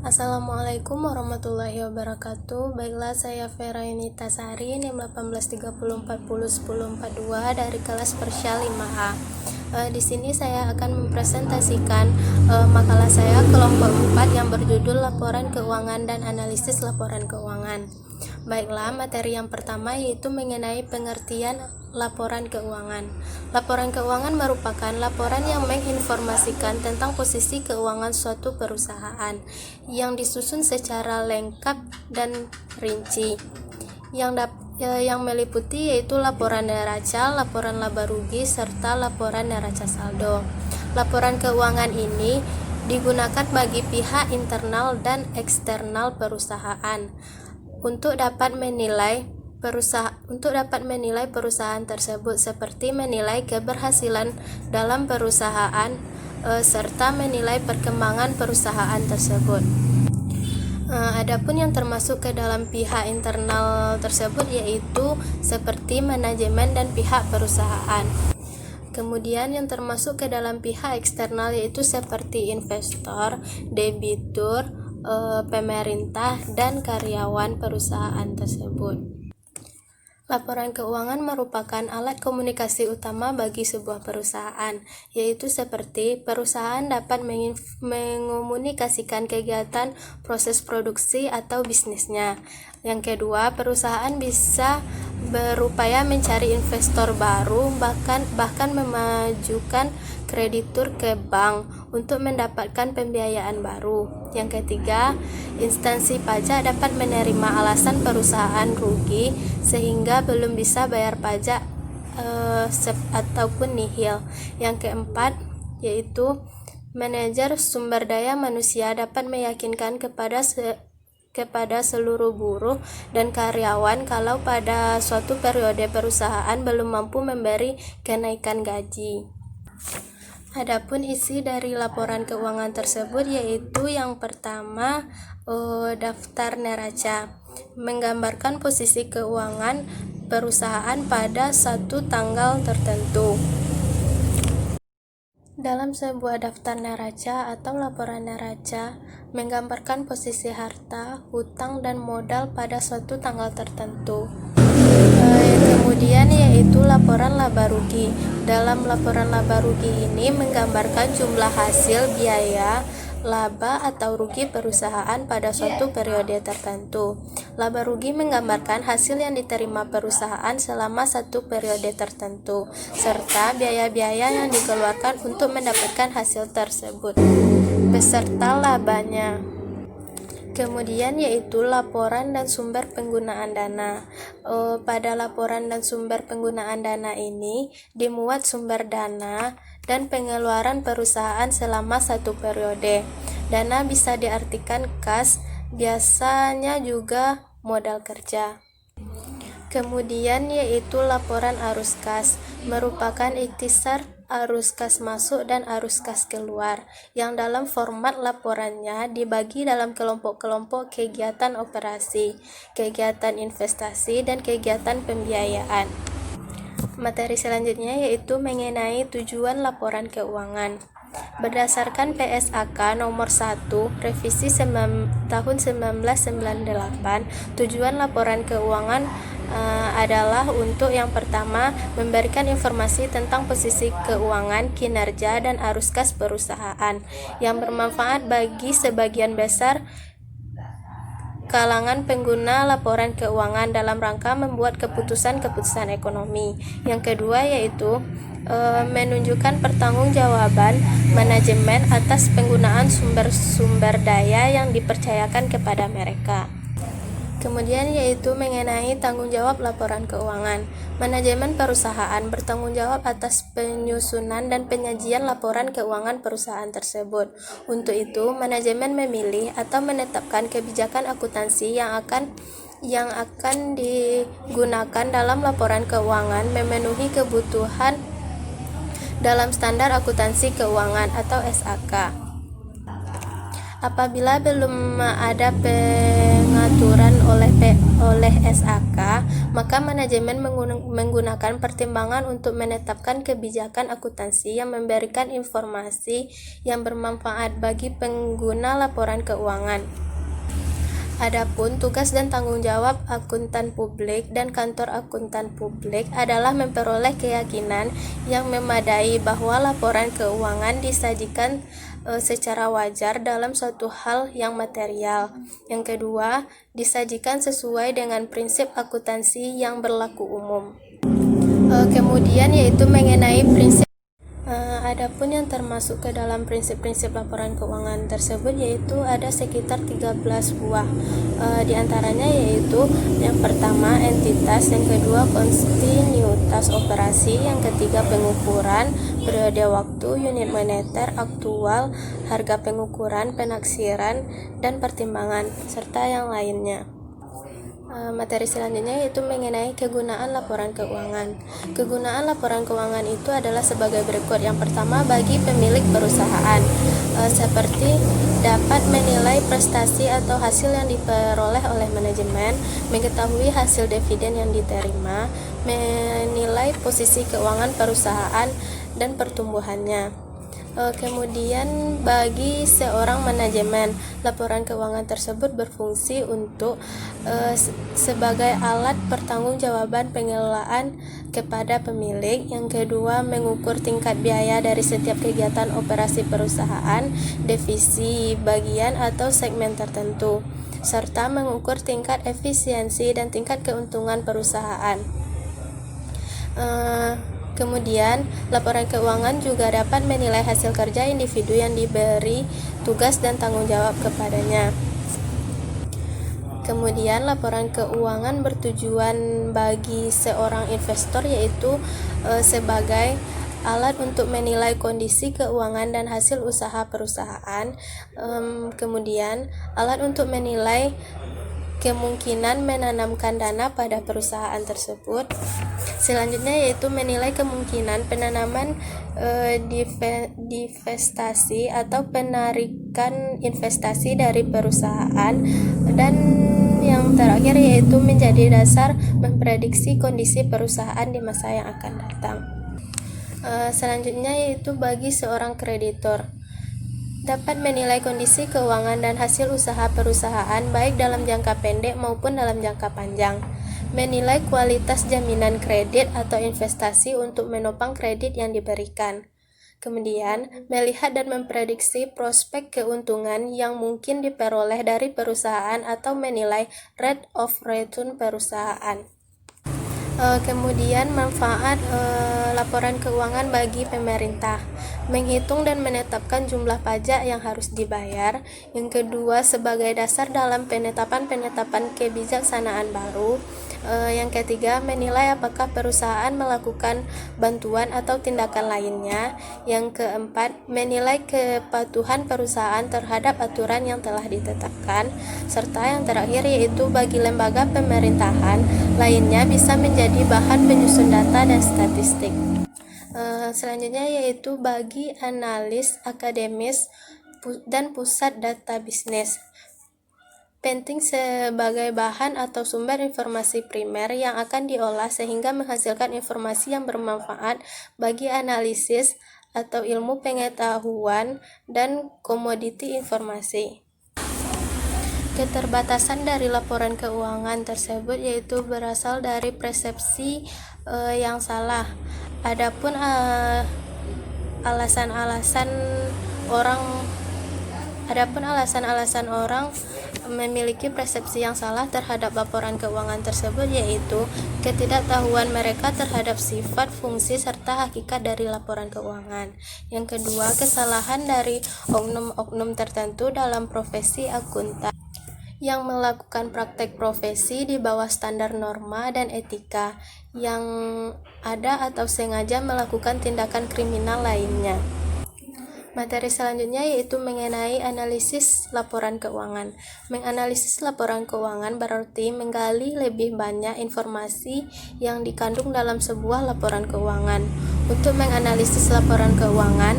Assalamualaikum warahmatullahi wabarakatuh. Baiklah, saya Vera Yunita Sari, NIM 1830401042 dari kelas Persya 5A. Di sini saya akan mempresentasikan makalah saya kelompok 4 yang berjudul Laporan Keuangan dan Analisis Laporan Keuangan. Baiklah, materi yang pertama yaitu mengenai pengertian laporan keuangan. Laporan keuangan merupakan laporan yang menginformasikan tentang posisi keuangan suatu perusahaan yang disusun secara lengkap dan rinci. Yang meliputi yaitu laporan neraca, laporan laba rugi, serta laporan neraca saldo. Laporan keuangan ini digunakan bagi pihak internal dan eksternal perusahaan untuk dapat menilai perusahaan tersebut, seperti menilai keberhasilan dalam perusahaan serta menilai perkembangan perusahaan tersebut. Adapun yang termasuk ke dalam pihak internal tersebut yaitu seperti manajemen dan pihak perusahaan. Kemudian yang termasuk ke dalam pihak eksternal yaitu seperti investor, debitur, pemerintah, dan karyawan perusahaan tersebut. Laporan keuangan merupakan alat komunikasi utama bagi sebuah perusahaan, yaitu seperti perusahaan dapat mengomunikasikan kegiatan proses produksi atau bisnisnya. Yang kedua, perusahaan bisa berupaya mencari investor baru, bahkan memajukan kreditur ke bank untuk mendapatkan pembiayaan baru. Yang ketiga, instansi pajak dapat menerima alasan perusahaan rugi sehingga belum bisa bayar pajak ataupun nihil. Yang keempat, yaitu manajer sumber daya manusia dapat meyakinkan kepada seluruh buruh dan karyawan kalau pada suatu periode perusahaan belum mampu memberi kenaikan gaji. Adapun isi dari laporan keuangan tersebut yaitu yang pertama, daftar neraca, menggambarkan posisi keuangan perusahaan pada satu tanggal tertentu. Dalam sebuah daftar neraca atau laporan neraca menggambarkan posisi harta, hutang, dan modal pada suatu tanggal tertentu. Kemudian yaitu laporan laba rugi. Dalam laporan laba rugi ini menggambarkan jumlah hasil biaya, laba atau rugi perusahaan pada suatu periode tertentu. Laba rugi menggambarkan hasil yang diterima perusahaan selama satu periode tertentu, serta biaya-biaya yang dikeluarkan untuk mendapatkan hasil tersebut, beserta labanya. Kemudian yaitu laporan dan sumber penggunaan dana. Pada laporan dan sumber penggunaan dana ini dimuat sumber dana dan pengeluaran perusahaan selama satu periode. Dana bisa diartikan kas, biasanya juga modal kerja. Kemudian yaitu laporan arus kas, merupakan ikhtisar arus kas masuk dan arus kas keluar, yang dalam format laporannya dibagi dalam kelompok-kelompok kegiatan operasi, kegiatan investasi, dan kegiatan pembiayaan. Materi selanjutnya yaitu mengenai tujuan laporan keuangan. Berdasarkan PSAK nomor 1 revisi tahun 1998, tujuan laporan keuangan adalah untuk yang pertama, memberikan informasi tentang posisi keuangan, kinerja, dan arus kas perusahaan yang bermanfaat bagi sebagian besar kalangan pengguna laporan keuangan dalam rangka membuat keputusan-keputusan ekonomi. Yang kedua yaitu menunjukkan pertanggungjawaban manajemen atas penggunaan sumber-sumber daya yang dipercayakan kepada mereka. Kemudian yaitu mengenai tanggung jawab laporan keuangan. Manajemen perusahaan bertanggung jawab atas penyusunan dan penyajian laporan keuangan perusahaan tersebut. Untuk itu, manajemen memilih atau menetapkan kebijakan akuntansi yang akan digunakan dalam laporan keuangan memenuhi kebutuhan dalam standar akuntansi keuangan atau SAK. Apabila belum ada pengaturan oleh SAK, maka manajemen menggunakan pertimbangan untuk menetapkan kebijakan akuntansi yang memberikan informasi yang bermanfaat bagi pengguna laporan keuangan. Adapun tugas dan tanggung jawab akuntan publik dan kantor akuntan publik adalah memperoleh keyakinan yang memadai bahwa laporan keuangan disajikan secara wajar dalam suatu hal yang material. Yang kedua, disajikan sesuai dengan prinsip akuntansi yang berlaku umum. Kemudian yaitu mengenai prinsip adapun yang termasuk ke dalam prinsip-prinsip laporan keuangan tersebut yaitu ada sekitar 13 buah. Di antaranya yaitu yang pertama entitas, yang kedua kontinuitas operasi, yang ketiga pengukuran, periode waktu, unit moneter, aktual, harga pengukuran, penaksiran, dan pertimbangan, serta yang lainnya. Materi selanjutnya yaitu mengenai kegunaan laporan keuangan. Kegunaan laporan keuangan itu adalah sebagai berikut. Yang pertama, bagi pemilik perusahaan, seperti dapat menilai prestasi atau hasil yang diperoleh oleh manajemen, mengetahui hasil dividen yang diterima, menilai posisi keuangan perusahaan dan pertumbuhannya. Kemudian bagi seorang manajemen, laporan keuangan tersebut berfungsi untuk sebagai alat pertanggungjawaban pengelolaan kepada pemilik. Yang kedua, mengukur tingkat biaya dari setiap kegiatan operasi perusahaan, divisi, bagian atau segmen tertentu, serta mengukur tingkat efisiensi dan tingkat keuntungan perusahaan. Kemudian, laporan keuangan juga dapat menilai hasil kerja individu yang diberi tugas dan tanggung jawab kepadanya. Kemudian, laporan keuangan bertujuan bagi seorang investor, yaitu sebagai alat untuk menilai kondisi keuangan dan hasil usaha perusahaan. Kemudian, alat untuk menilai kemungkinan menanamkan dana pada perusahaan tersebut. Selanjutnya yaitu menilai kemungkinan penanaman divestasi atau penarikan investasi dari perusahaan. Dan yang terakhir yaitu menjadi dasar memprediksi kondisi perusahaan di masa yang akan datang. Selanjutnya yaitu bagi seorang kreditor, dapat menilai kondisi keuangan dan hasil usaha perusahaan baik dalam jangka pendek maupun dalam jangka panjang. Menilai kualitas jaminan kredit atau investasi untuk menopang kredit yang diberikan. Kemudian, melihat dan memprediksi prospek keuntungan yang mungkin diperoleh dari perusahaan atau menilai rate of return perusahaan. Kemudian manfaat laporan keuangan bagi pemerintah, menghitung dan menetapkan jumlah pajak yang harus dibayar. Yang kedua, sebagai dasar dalam penetapan kebijaksanaan baru. Yang ketiga, menilai apakah perusahaan melakukan bantuan atau tindakan lainnya. Yang keempat, menilai kepatuhan perusahaan terhadap aturan yang telah ditetapkan. Serta yang terakhir yaitu bagi lembaga pemerintahan lainnya bisa menjadi bahan penyusun data dan statistik. Selanjutnya yaitu bagi analis akademis dan pusat data bisnis, penting sebagai bahan atau sumber informasi primer yang akan diolah sehingga menghasilkan informasi yang bermanfaat bagi analisis atau ilmu pengetahuan dan komoditi informasi. Keterbatasan dari laporan keuangan tersebut yaitu berasal dari persepsi yang salah. Adapun alasan-alasan orang memiliki persepsi yang salah terhadap laporan keuangan tersebut yaitu ketidaktahuan mereka terhadap sifat, fungsi, serta hakikat dari laporan keuangan. Yang kedua, kesalahan dari oknum-oknum tertentu dalam profesi akuntan yang melakukan praktek profesi di bawah standar norma dan etika yang ada atau sengaja melakukan tindakan kriminal lainnya. Materi selanjutnya yaitu mengenai analisis laporan keuangan. Menganalisis laporan keuangan berarti menggali lebih banyak informasi yang dikandung dalam sebuah laporan keuangan. Untuk menganalisis laporan keuangan,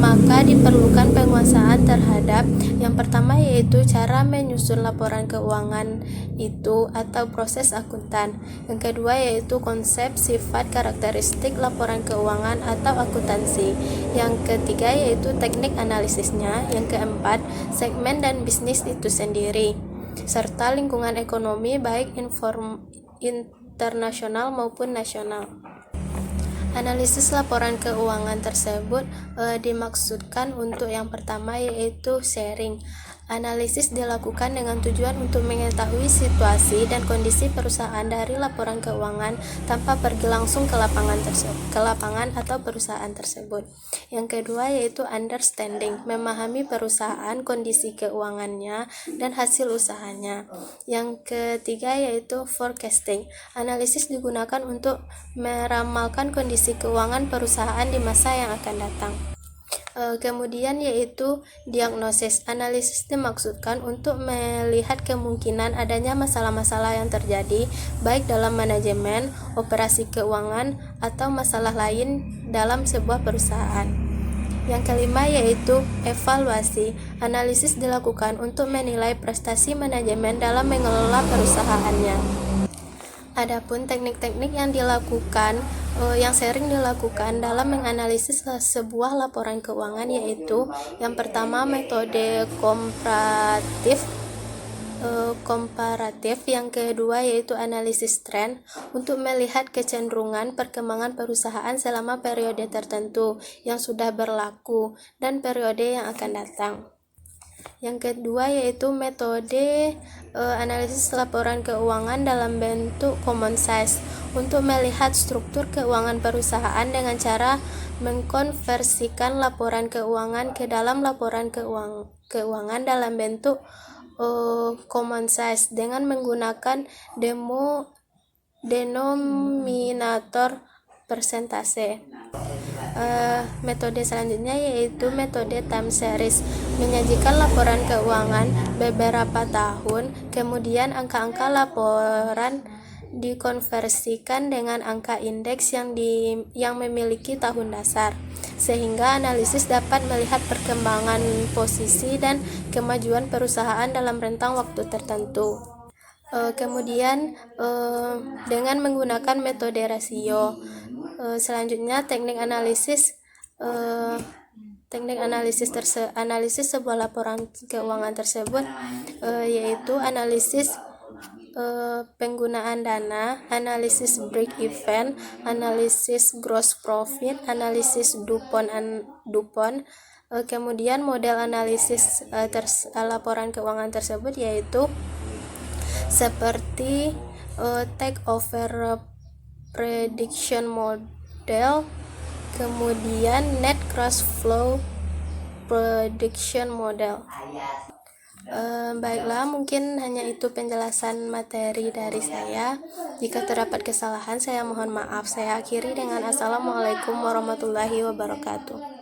maka diperlukan penguasaan terhadap yang pertama, yaitu cara menyusun laporan keuangan itu atau proses akuntan. Yang kedua, yaitu konsep, sifat, karakteristik laporan keuangan atau akuntansi. Yang ketiga, yaitu teknik analisisnya. Yang keempat, segmen dan bisnis itu sendiri, serta lingkungan ekonomi baik internasional maupun nasional. Analisis laporan keuangan tersebut dimaksudkan untuk yang pertama, yaitu sharing. Analisis dilakukan dengan tujuan untuk mengetahui situasi dan kondisi perusahaan dari laporan keuangan tanpa pergi langsung ke lapangan atau perusahaan tersebut. Yang kedua, yaitu understanding, memahami perusahaan, kondisi keuangannya, dan hasil usahanya. Yang ketiga, yaitu forecasting. Analisis digunakan untuk meramalkan kondisi keuangan perusahaan di masa yang akan datang. Kemudian yaitu diagnosis. Analisis dimaksudkan untuk melihat kemungkinan adanya masalah-masalah yang terjadi baik dalam manajemen, operasi keuangan, atau masalah lain dalam sebuah perusahaan. Yang kelima, yaitu evaluasi. Analisis dilakukan untuk menilai prestasi manajemen dalam mengelola perusahaannya. Adapun teknik-teknik yang sering dilakukan dalam menganalisis sebuah laporan keuangan, yaitu yang pertama, metode komparatif. Yang kedua, yaitu analisis tren untuk melihat kecenderungan perkembangan perusahaan selama periode tertentu yang sudah berlaku dan periode yang akan datang. Yang kedua, yaitu metode analisis laporan keuangan dalam bentuk common size untuk melihat struktur keuangan perusahaan dengan cara mengkonversikan laporan keuangan ke dalam laporan keuangan dalam bentuk common size dengan menggunakan denominator persentase. Metode selanjutnya yaitu metode time series, menyajikan laporan keuangan beberapa tahun, kemudian angka-angka laporan dikonversikan dengan angka indeks yang memiliki tahun dasar, sehingga analisis dapat melihat perkembangan posisi dan kemajuan perusahaan dalam rentang waktu tertentu. Kemudian dengan menggunakan metode rasio. Selanjutnya teknik analisis sebuah laporan keuangan tersebut yaitu analisis penggunaan dana, analisis break even, analisis gross profit, analisis DuPont. Kemudian model analisis laporan keuangan tersebut yaitu seperti takeover prediction model, kemudian net cash flow prediction model. Baiklah, mungkin hanya itu penjelasan materi dari saya. Jika terdapat kesalahan, saya mohon maaf. Saya akhiri dengan Assalamualaikum warahmatullahi wabarakatuh.